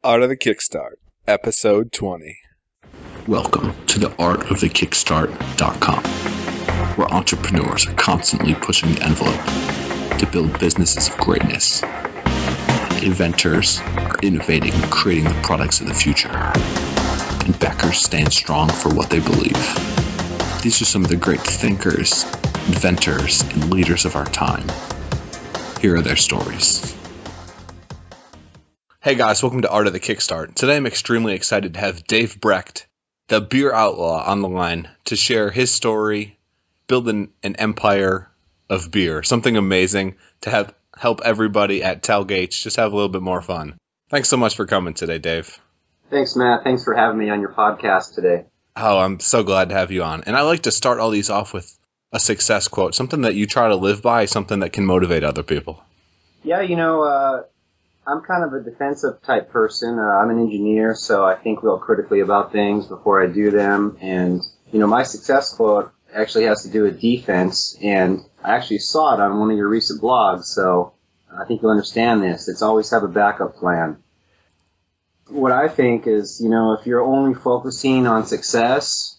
Art of the Kickstart, Episode 20. Welcome to the artofthekickstart.com, where entrepreneurs are constantly pushing the envelope to build businesses of greatness. Inventors are innovating and creating the products of the future, and backers stand strong for what they believe. These are some of the great thinkers, inventors, and leaders of our time. Here are their stories. Hey guys, welcome to Art of the Kickstart. Today I'm extremely excited to have Dave Brecht, the Beer Outlaw, on the line to share his story, building an empire of beer, something amazing to help everybody at tailgates just have a little bit more fun. Thanks so much for coming today, Dave. Thanks, Matt. Thanks for having me on your podcast today. Oh, I'm so glad to have you on. And I like to start all these off with a success quote, something that you try to live by, something that can motivate other people. Yeah, I'm kind of a defensive type person. I'm an engineer, so I think real critically about things before I do them. And, my success quote actually has to do with defense, and I actually saw it on one of your recent blogs, so I think you'll understand this. It's always have a backup plan. What I think is, if you're only focusing on success,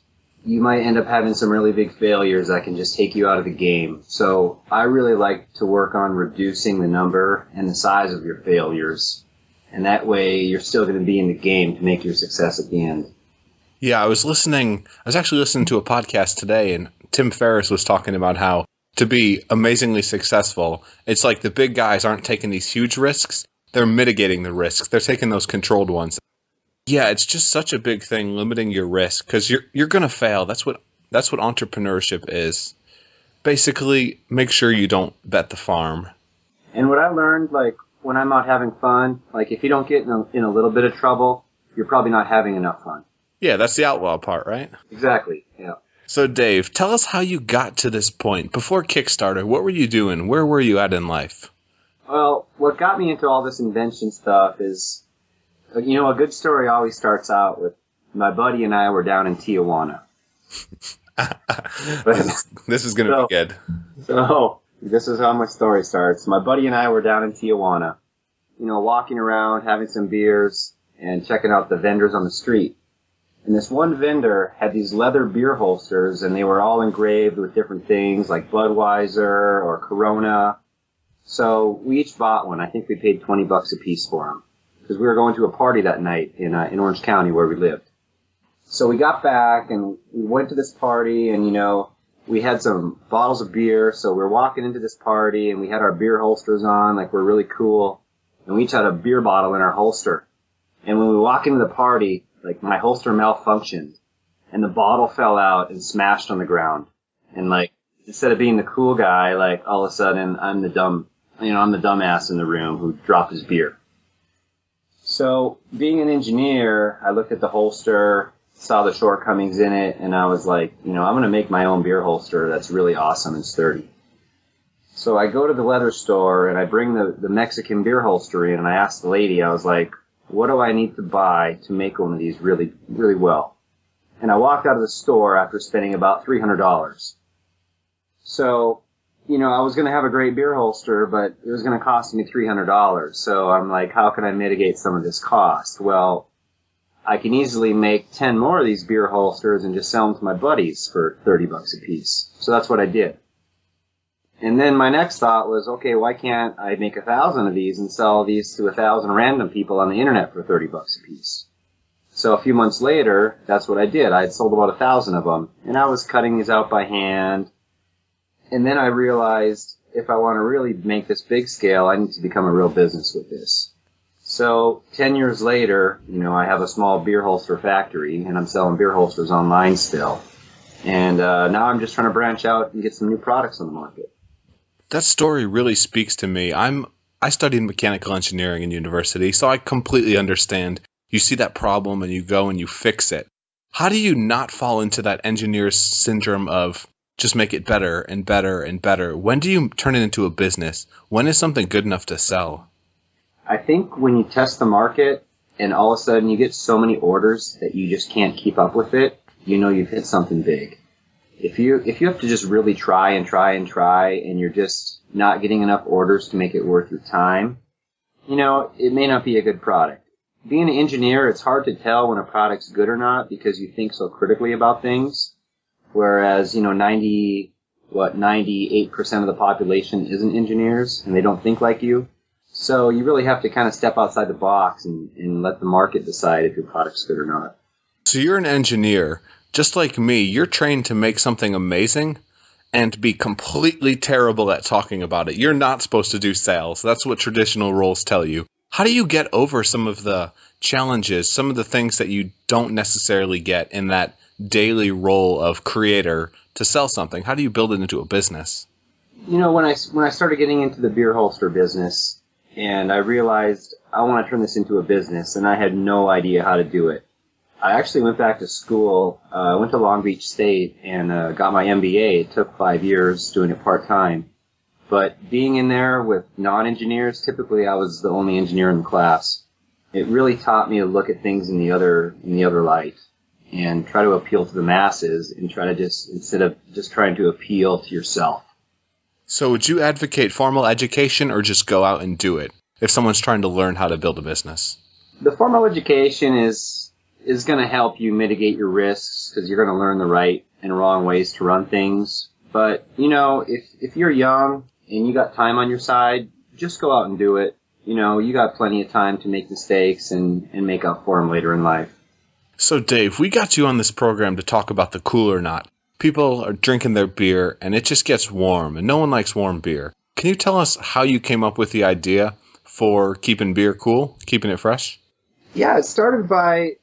you might end up having some really big failures that can just take you out of the game. So I really like to work on reducing the number and the size of your failures. And that way you're still going to be in the game to make your success at the end. Yeah, I was actually listening to a podcast today, and Tim Ferriss was talking about how to be amazingly successful, it's like the big guys aren't taking these huge risks. They're mitigating the risks. They're taking those controlled ones. Yeah, it's just such a big thing, limiting your risk, because you're going to fail. That's what entrepreneurship is. Basically, make sure you don't bet the farm. And what I learned, when I'm out having fun, if you don't get in a little bit of trouble, you're probably not having enough fun. Yeah, that's the outlaw part, right? Exactly, yeah. So, Dave, tell us how you got to this point. Before Kickstarter, what were you doing? Where were you at in life? Well, what got me into all this invention stuff is, a good story always starts out with my buddy and I were down in Tijuana. This is going to be good. So, this is how my story starts. My buddy and I were down in Tijuana, walking around, having some beers, and checking out the vendors on the street. And this one vendor had these leather beer holsters, and they were all engraved with different things like Budweiser or Corona. So we each bought one. I think we paid $20 a piece for them, because we were going to a party that night in Orange County where we lived. So we got back and we went to this party, and we had some bottles of beer. So we're walking into this party and we had our beer holsters on, we're really cool. And we each had a beer bottle in our holster. And when we walk into the party, my holster malfunctioned and the bottle fell out and smashed on the ground. And instead of being the cool guy, all of a sudden I'm the dumbass in the room who dropped his beer. So, being an engineer, I looked at the holster, saw the shortcomings in it, and I was like, I'm going to make my own beer holster that's really awesome and sturdy. So I go to the leather store, and I bring the Mexican beer holster in, and I asked the lady, I was like, what do I need to buy to make one of these really, really well? And I walked out of the store after spending about $300. So, I was going to have a great beer holster, but it was going to cost me $300. So I'm like, how can I mitigate some of this cost? Well, I can easily make 10 more of these beer holsters and just sell them to my buddies for $30 a piece. So that's what I did. And then my next thought was, okay, why can't I make 1,000 of these and sell these to 1,000 random people on the internet for $30 a piece? So a few months later, that's what I did. I had sold about 1,000 of them, and I was cutting these out by hand. And then I realized if I want to really make this big scale, I need to become a real business with this. So 10 years later, I have a small beer holster factory, and I'm selling beer holsters online still. And now I'm just trying to branch out and get some new products on the market. That story really speaks to me. I studied mechanical engineering in university, so I completely understand. You see that problem and you go and you fix it. How do you not fall into that engineer's syndrome of just make it better and better and better? When do you turn it into a business? When is something good enough to sell? I think when you test the market and all of a sudden you get so many orders that you just can't keep up with it, you've hit something big. If you have to just really try and you're just not getting enough orders to make it worth your time, it may not be a good product. being an engineer, it's hard to tell when a product's good or not because you think so critically about things. Whereas, 98% of the population isn't engineers and they don't think like you. So you really have to kind of step outside the box and let the market decide if your product's good or not. So you're an engineer. Just like me, you're trained to make something amazing and be completely terrible at talking about it. You're not supposed to do sales. That's what traditional roles tell you. How do you get over some of the challenges, some of the things that you don't necessarily get in that daily role of creator to sell something? How do you build it into a business? When I started getting into the beer holster business and I realized I want to turn this into a business and I had no idea how to do it. I actually went back to school. I went to Long Beach State and got my MBA. It took 5 years doing it part-time. But being in there with non-engineers, typically I was the only engineer in the class. It really taught me to look at things in the other light and try to appeal to the masses and try to instead of just trying to appeal to yourself. So would you advocate formal education or just go out and do it if someone's trying to learn how to build a business? The formal education is going to help you mitigate your risks because you're going to learn the right and wrong ways to run things. But, if you're young and you got time on your side, just go out and do it. You got plenty of time to make mistakes and make up for them later in life. So, Dave, we got you on this program to talk about the cool or not. People are drinking their beer, and it just gets warm, and no one likes warm beer. Can you tell us how you came up with the idea for keeping beer cool, keeping it fresh? Yeah, it started by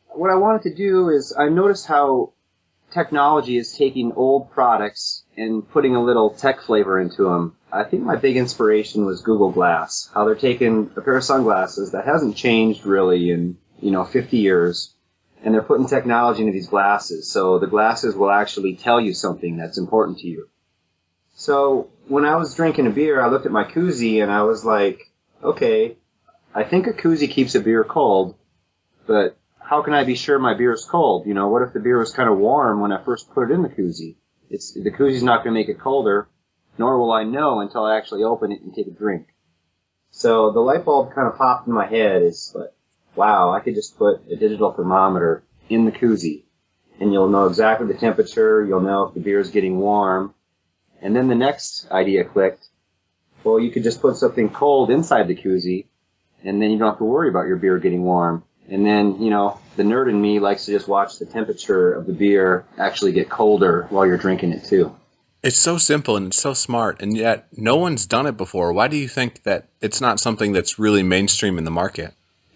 what I wanted to do is I noticed how technology is taking old products and putting a little tech flavor into them. I think my big inspiration was Google Glass, how they're taking a pair of sunglasses that hasn't changed really in, 50 years, and they're putting technology into these glasses. So the glasses will actually tell you something that's important to you. So when I was drinking a beer, I looked at my koozie and I was like, okay, I think a koozie keeps a beer cold, but how can I be sure my beer is cold? What if the beer was kind of warm when I first put it in the koozie? The koozie's not going to make it colder, nor will I know until I actually open it and take a drink. So the light bulb kind of popped in my head. It's like, wow, I could just put a digital thermometer in the koozie, and you'll know exactly the temperature. You'll know if the beer is getting warm. And then the next idea clicked. Well, you could just put something cold inside the koozie, and then you don't have to worry about your beer getting warm. And then, the nerd in me likes to just watch the temperature of the beer actually get colder while you're drinking it too. It's so simple and it's so smart, and yet no one's done it before. Why do you think that it's not something that's really mainstream in the market?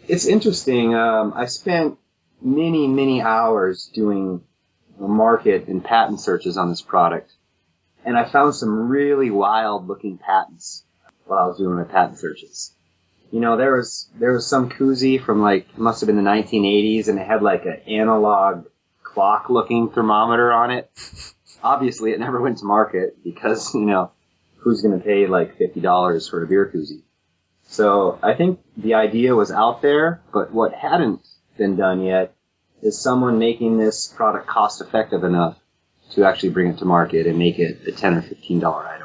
It's interesting. I spent many, many hours doing market and patent searches on this product, and I found some really wild-looking patents while I was doing my patent searches. There was some koozie from must have been the 1980s, and it had an analog clock-looking thermometer on it. Obviously, it never went to market because, who's going to pay $50 for a beer koozie? So I think the idea was out there, but what hadn't been done yet is someone making this product cost-effective enough to actually bring it to market and make it a $10 or $15 item.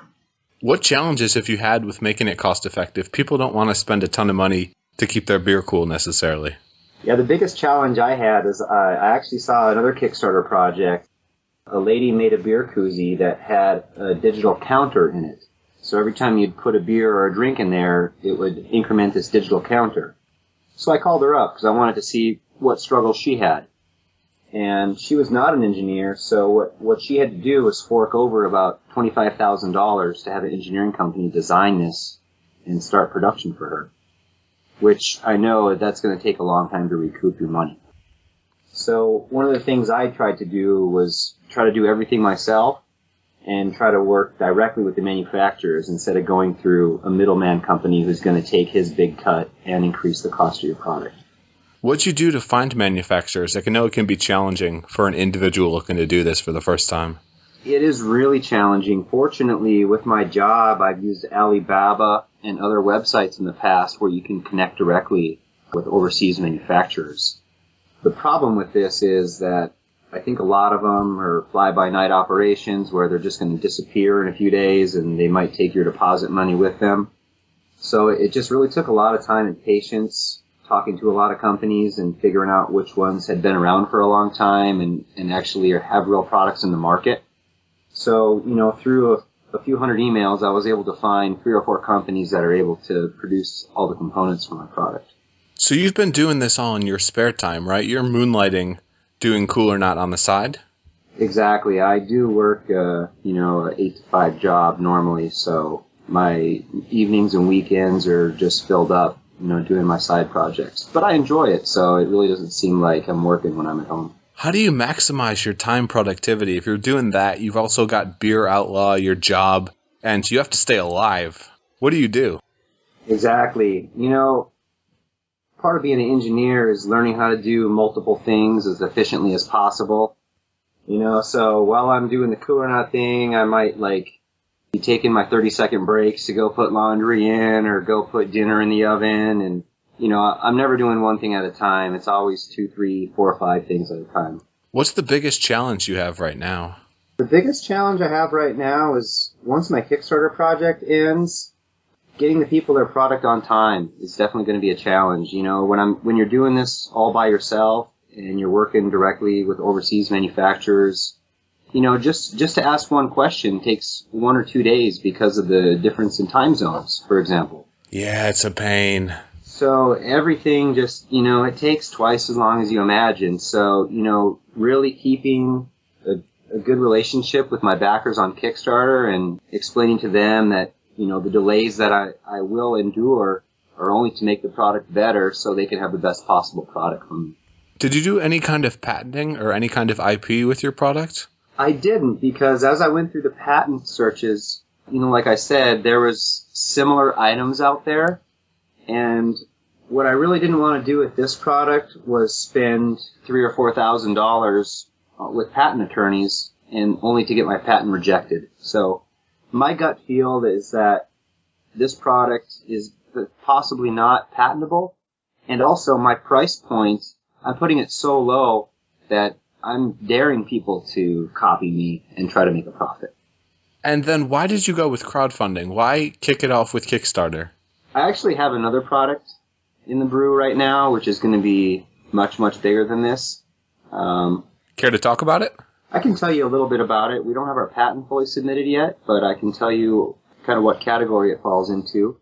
What challenges have you had with making it cost-effective? People don't want to spend a ton of money to keep their beer cool necessarily. Yeah, the biggest challenge I had is I actually saw another Kickstarter project. A lady made a beer koozie that had a digital counter in it. So every time you'd put a beer or a drink in there, it would increment this digital counter. So I called her up because I wanted to see what struggles she had. And she was not an engineer, so what she had to do was fork over about $25,000 to have an engineering company design this and start production for her, which I know that's going to take a long time to recoup your money. So one of the things I tried to do was try to do everything myself and try to work directly with the manufacturers instead of going through a middleman company who's going to take his big cut and increase the cost of your product. What'd you do to find manufacturers? I know it can be challenging for an individual looking to do this for the first time. It is really challenging. Fortunately, with my job, I've used Alibaba and other websites in the past where you can connect directly with overseas manufacturers. The problem with this is that I think a lot of them are fly-by-night operations where they're just going to disappear in a few days and they might take your deposit money with them. So it just really took a lot of time and patience, talking to a lot of companies and figuring out which ones had been around for a long time and actually have real products in the market. So, through a few hundred emails, I was able to find 3 or 4 companies that are able to produce all the components for my product. So you've been doing this all in your spare time, right? You're moonlighting, doing Cool or Not on the side? Exactly. I do work, an 8 to 5 job normally, so my evenings and weekends are just filled up, doing my side projects. But I enjoy it, so it really doesn't seem like I'm working when I'm at home. How do you maximize your time productivity? If you're doing that, you've also got Beer Outlaw, your job, and you have to stay alive. What do you do? Exactly. Part of being an engineer is learning how to do multiple things as efficiently as possible. So while I'm doing the Cool or Not thing, I might be taking my 30-second breaks to go put laundry in or go put dinner in the oven. And, I'm never doing one thing at a time. It's always 2, 3, 4, 5 things at a time. What's the biggest challenge you have right now? The biggest challenge I have right now is once my Kickstarter project ends, getting the people their product on time is definitely going to be a challenge. When you're doing this all by yourself and you're working directly with overseas manufacturers, just to ask one question takes 1 or 2 days because of the difference in time zones, for example. Yeah, it's a pain. So everything just, it takes twice as long as you imagine. So, really keeping a good relationship with my backers on Kickstarter and explaining to them that, the delays that I will endure are only to make the product better so they can have the best possible product from me. Did you do any kind of patenting or any kind of IP with your product? I didn't, because as I went through the patent searches, like I said, there was similar items out there. And what I really didn't want to do with this product was spend $3,000 or $4,000 with patent attorneys and only to get my patent rejected. So my gut feel is that this product is possibly not patentable. And also my price point, I'm putting it so low that I'm daring people to copy me and try to make a profit. And then why did you go with crowdfunding? Why kick it off with Kickstarter? I actually have another product in the brew right now, which is going to be much, much bigger than this. Care to talk about it? I can tell you a little bit about it. We don't have our patent fully submitted yet, but I can tell you kind of what category it falls into.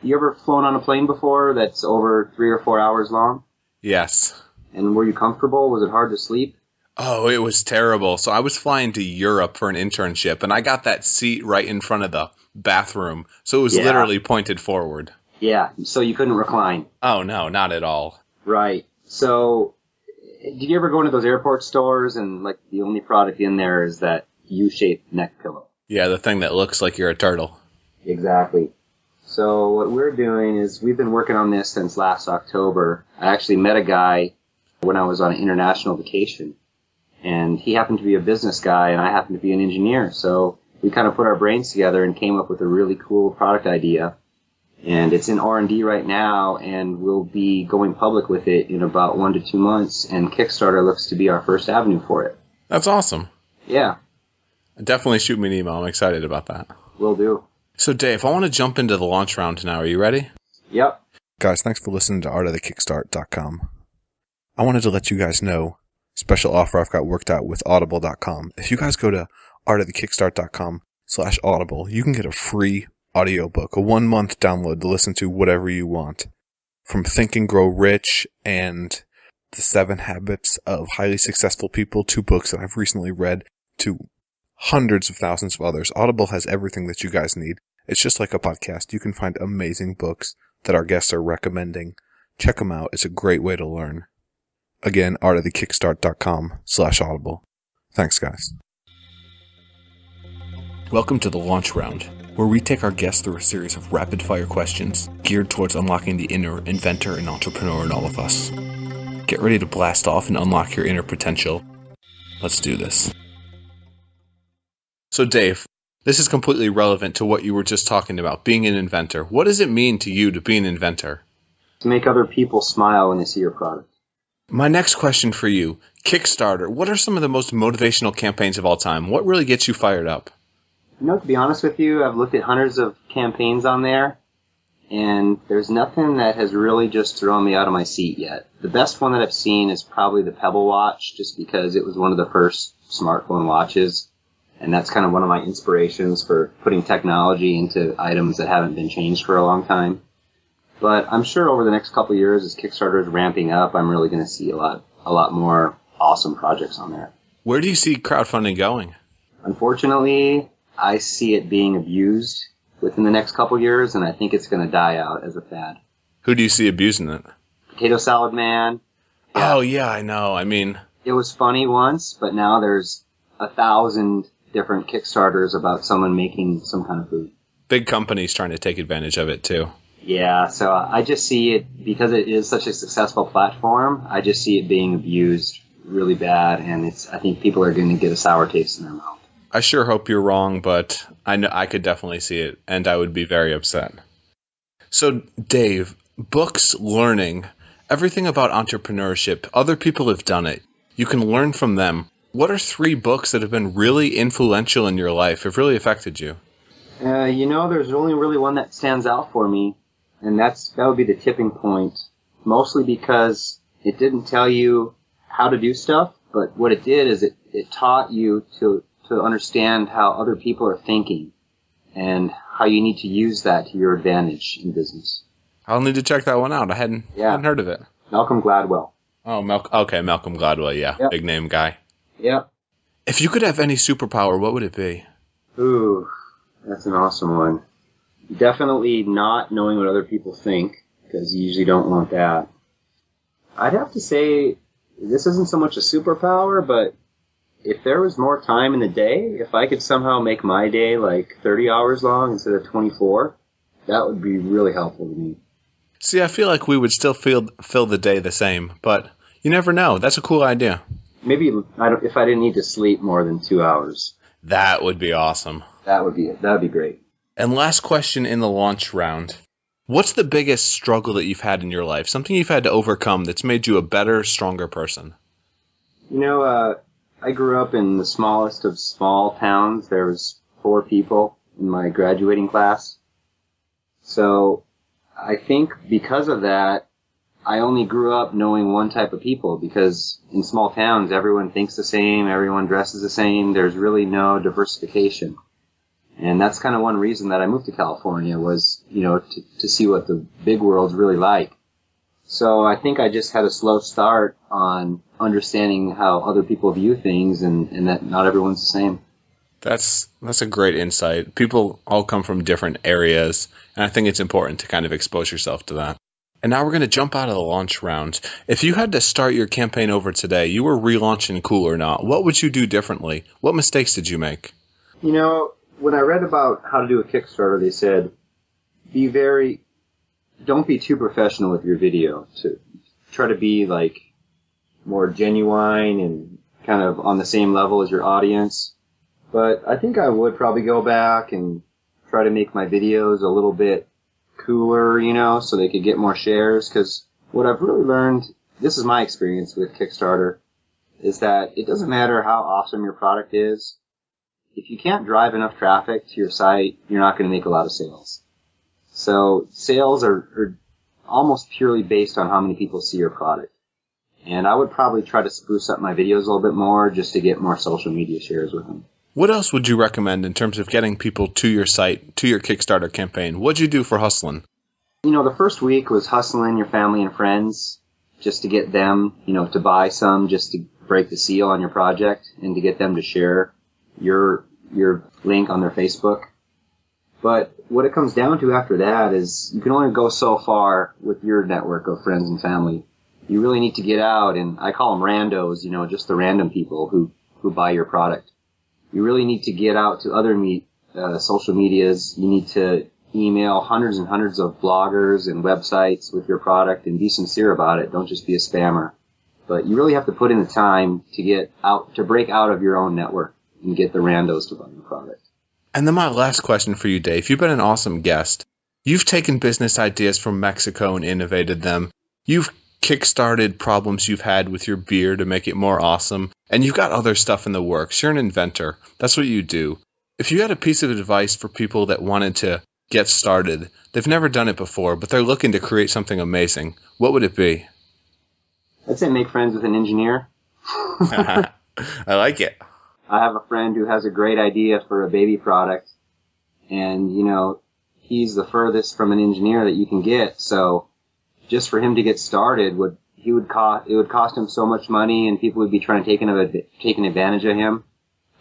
You ever flown on a plane before that's over 3 or 4 hours long? Yes. And were you comfortable? Was it hard to sleep? Oh, it was terrible. So I was flying to Europe for an internship, and I got that seat right in front of the bathroom. So it was literally pointed forward. Yeah, so you couldn't recline. Oh, no, not at all. Right. So did you ever go into those airport stores and the only product in there is that U-shaped neck pillow? Yeah, the thing that looks like you're a turtle. Exactly. So what we're doing is we've been working on this since last October. I actually met a guy when I was on an international vacation. And he happened to be a business guy, and I happened to be an engineer. So we kind of put our brains together and came up with a really cool product idea. And it's in R&D right now, and we'll be going public with it in about 1 to 2 months. And Kickstarter looks to be our first avenue for it. That's awesome. Yeah. Definitely shoot me an email. I'm excited about that. Will do. So, Dave, I want to jump into the launch round now. Are you ready? Yep. Guys, thanks for listening to artofthekickstart.com. I wanted to let you guys know, special offer I've got worked out with audible.com. If you guys go to artofthekickstart.com/audible, you can get a free audiobook, a 1-month download to listen to whatever you want. From Think and Grow Rich and The 7 Habits of Highly Successful People, 2 books that I've recently read, to hundreds of thousands of others. Audible has everything that you guys need. It's just like a podcast. You can find amazing books that our guests are recommending. Check them out. It's a great way to learn. Again, artofthekickstart.com/audible. Thanks, guys. Welcome to the launch round, where we take our guests through a series of rapid-fire questions geared towards unlocking the inner inventor and entrepreneur in all of us. Get ready to blast off and unlock your inner potential. Let's do this. So, Dave, this is completely relevant to what you were just talking about, being an inventor. What does it mean to you to be an inventor? To make other people smile when they see your product. My next question for you, Kickstarter. What are some of the most motivational campaigns of all time? What really gets you fired up? To be honest with you, I've looked at hundreds of campaigns on there, and there's nothing that has really just thrown me out of my seat yet. The best one that I've seen is probably the Pebble watch, just because it was one of the first smartphone watches, and that's kind of one of my inspirations for putting technology into items that haven't been changed for a long time. But I'm sure over the next couple of years, as Kickstarter is ramping up, I'm really going to see a lot more awesome projects on there. Where do you see crowdfunding going? Unfortunately, I see it being abused within the next couple of years, and I think it's going to die out as a fad. Who do you see abusing it? Potato Salad Man. Yeah. Oh, yeah, I know. I mean, it was funny once, but now there's 1,000 different Kickstarters about someone making some kind of food. Big companies trying to take advantage of it, too. Yeah, so I just see it, because it is such a successful platform, I just see it being abused really bad, and I think people are going to get a sour taste in their mouth. I sure hope you're wrong, but I know I could definitely see it, and I would be very upset. So, Dave, books, learning, everything about entrepreneurship, other people have done it. You can learn from them. What are 3 books that have been really influential in your life, have really affected you? There's only really one that stands out for me, and that would be The Tipping Point, mostly because it didn't tell you how to do stuff, but what it did is it taught you to understand how other people are thinking and how you need to use that to your advantage in business. I'll need to check that one out. I hadn't heard of it. Malcolm Gladwell. Oh, Malcolm Gladwell, yeah. Yep. Big name guy. Yep. If you could have any superpower, what would it be? Ooh, that's an awesome one. Definitely not knowing what other people think, because you usually don't want that. I'd have to say, this isn't so much a superpower, but if there was more time in the day, if I could somehow make my day like 30 hours long instead of 24, that would be really helpful to me. See, I feel like we would still fill the day the same, but you never know. That's a cool idea. Maybe if I didn't need to sleep more than 2 hours. That would be awesome. That would be great. And last question in the launch round. What's the biggest struggle that you've had in your life? Something you've had to overcome that's made you a better, stronger person? I grew up in the smallest of small towns. There was 4 people in my graduating class. So I think because of that, I only grew up knowing one type of people, because in small towns, everyone thinks the same, everyone dresses the same, there's really no diversification. And that's kind of one reason that I moved to California was, to see what the big world's really like. So I think I just had a slow start on understanding how other people view things and that not everyone's the same. That's a great insight. People all come from different areas, and I think it's important to kind of expose yourself to that. And now we're going to jump out of the launch round. If you had to start your campaign over today, you were relaunching Cool or Not, what would you do differently? What mistakes did you make? When I read about how to do a Kickstarter, they said, don't be too professional with your video. To try to be like more genuine and kind of on the same level as your audience. But I think I would probably go back and try to make my videos a little bit cooler, so they could get more shares. Because what I've really learned, this is my experience with Kickstarter, is that it doesn't matter how awesome your product is. If you can't drive enough traffic to your site, you're not going to make a lot of sales. So sales are almost purely based on how many people see your product. And I would probably try to spruce up my videos a little bit more just to get more social media shares with them. What else would you recommend in terms of getting people to your site, to your Kickstarter campaign? What'd you do for hustling? The first week was hustling your family and friends just to get them, to buy some, just to break the seal on your project and to get them to share your link on their Facebook. But what it comes down to after that is you can only go so far with your network of friends and family. You really need to get out, and I call them randos, just the random people who buy your product. You really need to get out to other social medias. You need to email hundreds and hundreds of bloggers and websites with your product and be sincere about it. Don't just be a spammer. But you really have to put in the time to get out, to break out of your own network and get the randos to buy your product. And then my last question for you, Dave. You've been an awesome guest. You've taken business ideas from Mexico and innovated them. You've kickstarted problems you've had with your beer to make it more awesome. And you've got other stuff in the works. You're an inventor. That's what you do. If you had a piece of advice for people that wanted to get started. They've never done it before, but they're looking to create something amazing. What would it be? I'd say make friends with an engineer. I like it. I have a friend who has a great idea for a baby product, and, he's the furthest from an engineer that you can get, so just for him to get started, it would cost him so much money, and people would be trying to taking advantage of him.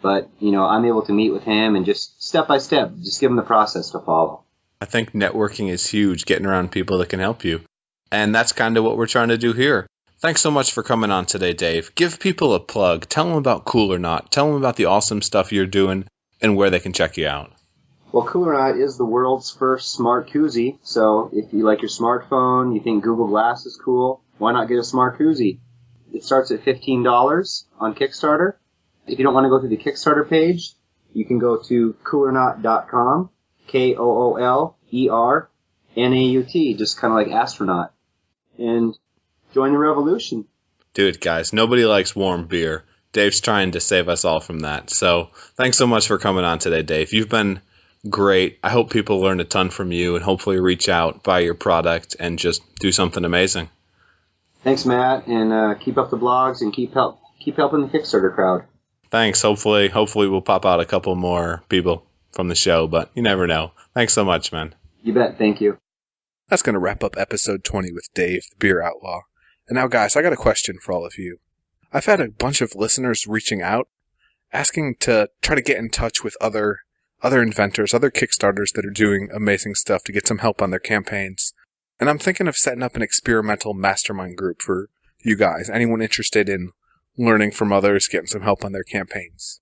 But, I'm able to meet with him and just step by step, just give him the process to follow. I think networking is huge, getting around people that can help you. And that's kind of what we're trying to do here. Thanks so much for coming on today, Dave. Give people a plug. Tell them about Cool or Not. Tell them about the awesome stuff you're doing and where they can check you out. Well, Cool or Not is the world's first smart koozie. So if you like your smartphone, you think Google Glass is cool, why not get a smart koozie? It starts at $15 on Kickstarter. If you don't want to go through the Kickstarter page, you can go to coolernaut.com, KOOLERNAUT, just kind of like astronaut, and join the revolution. Do it, guys. Nobody likes warm beer. Dave's trying to save us all from that. So thanks so much for coming on today, Dave. You've been great. I hope people learn a ton from you and hopefully reach out, buy your product, and just do something amazing. Thanks, Matt, and keep up the blogs and keep helping the Kickstarter crowd. Thanks. Hopefully we'll pop out a couple more people from the show, but you never know. Thanks so much, man. You bet. Thank you. That's going to wrap up episode 20 with Dave, the Beer Outlaw. And now, guys, I got a question for all of you. I've had a bunch of listeners reaching out, asking to try to get in touch with other inventors, other Kickstarters that are doing amazing stuff to get some help on their campaigns. And I'm thinking of setting up an experimental mastermind group for you guys, anyone interested in learning from others, getting some help on their campaigns.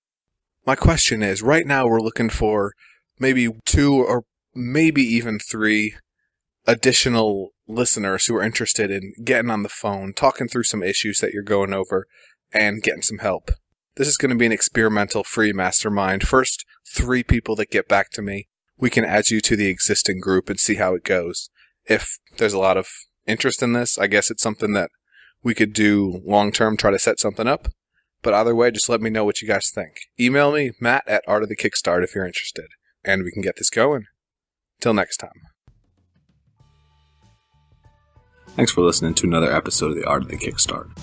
My question is, right now we're looking for maybe 2 or maybe even 3 additional listeners who are interested in getting on the phone, talking through some issues that you're going over, and getting some help. This is going to be an experimental free mastermind. First 3 people that get back to me, we can add you to the existing group and see how it goes. If there's a lot of interest in this, I guess it's something that we could do long-term, try to set something up. But either way, just let me know what you guys think. Email me, Matt@artofthekickstart if you're interested. And we can get this going. Till next time. Thanks for listening to another episode of The Art of the Kickstart,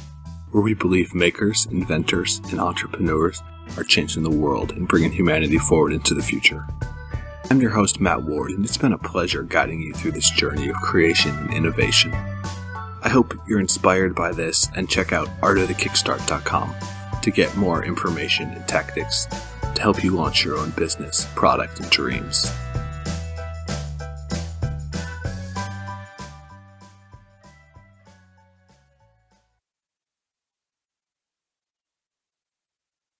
where we believe makers, inventors, and entrepreneurs are changing the world and bringing humanity forward into the future. I'm your host, Matt Ward, and it's been a pleasure guiding you through this journey of creation and innovation. I hope you're inspired by this and check out artofthekickstart.com to get more information and tactics to help you launch your own business, product, and dreams.